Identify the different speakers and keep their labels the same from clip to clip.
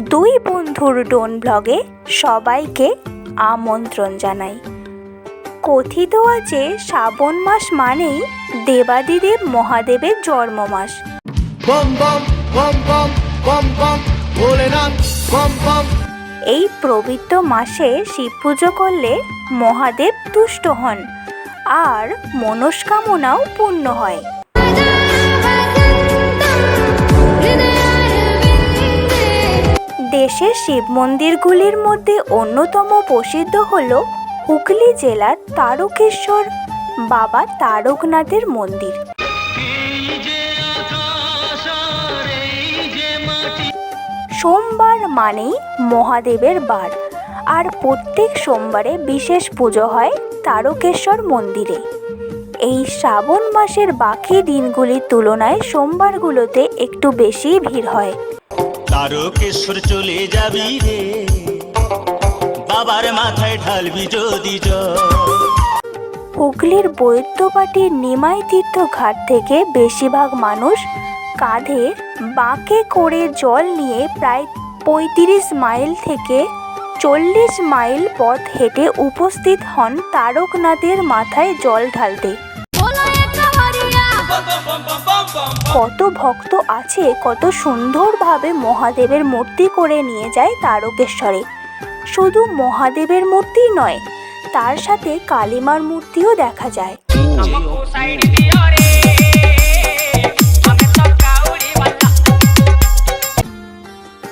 Speaker 1: দুই বন্ধুর ডোন ব্লগে সবাইকে আমন্ত্রণ জানাই। কথিত আছে শ্রাবণ মাস মানেই দেবাদিদেব মহাদেবের জন্ম মাস। এই পবিত্র মাসে শিব পুজো করলে মহাদেব তুষ্ট হন আর মনস্কামনাও পূর্ণ হয়। দেশের শিব মন্দিরগুলির মধ্যে অন্যতম প্রসিদ্ধ হল হুগলি জেলার তারকেশ্বর বাবা তারকনাথের মন্দির। সোমবার মানেই মহাদেবের বার, আর প্রত্যেক সোমবারে বিশেষ পুজো হয় তারকেশ্বর মন্দিরে। এই শ্রাবণ মাসের বাকি দিনগুলির তুলনায় সোমবারগুলোতে একটু বেশি ভিড় হয়।
Speaker 2: তারকেশ্বর চলে যাবি রে, বাবার মাথায় ঢালবি যদি জল।
Speaker 1: হুগলির বৈদ্যবাটির নিমাই তীর্থ ঘাট থেকে বেশিরভাগ মানুষ কাঁধে বাঁকে করে জল নিয়ে প্রায় ৩৫ মাইল থেকে ৪০ মাইল পথ হেঁটে উপস্থিত হন তারকনাথের মাথায় জল ঢালতে। কত ভক্ত আছে, কত সুন্দরভাবে মহাদেবের মূর্তি করে নিয়ে যায় তারকেশ্বরে। শুধু মহাদেবের মূর্তি নয়, তার সাথে কালীমার মূর্তিও দেখা যায়।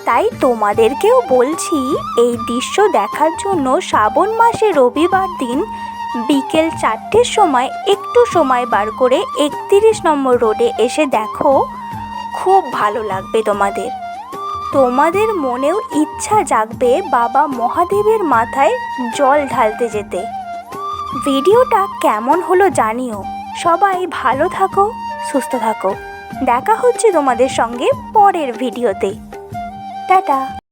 Speaker 1: তাই তোমাদেরকেও বলছি, এই দৃশ্য দেখার জন্য শ্রাবণ মাসে রবিবার দিন বিকেল ৪টের সময় একটু সময় বার করে ৩১ নম্বর রোডে এসে দেখো, খুব ভালো লাগবে তোমাদের। তোমাদের মনেও ইচ্ছা জাগবে বাবা মহাদেবের মাথায় জল ঢালতে যেতে। ভিডিওটা কেমন হলো জানিও। সবাই ভালো থাকো, সুস্থ থাকো। দেখা হচ্ছে তোমাদের সঙ্গে পরের ভিডিওতে। টাটা।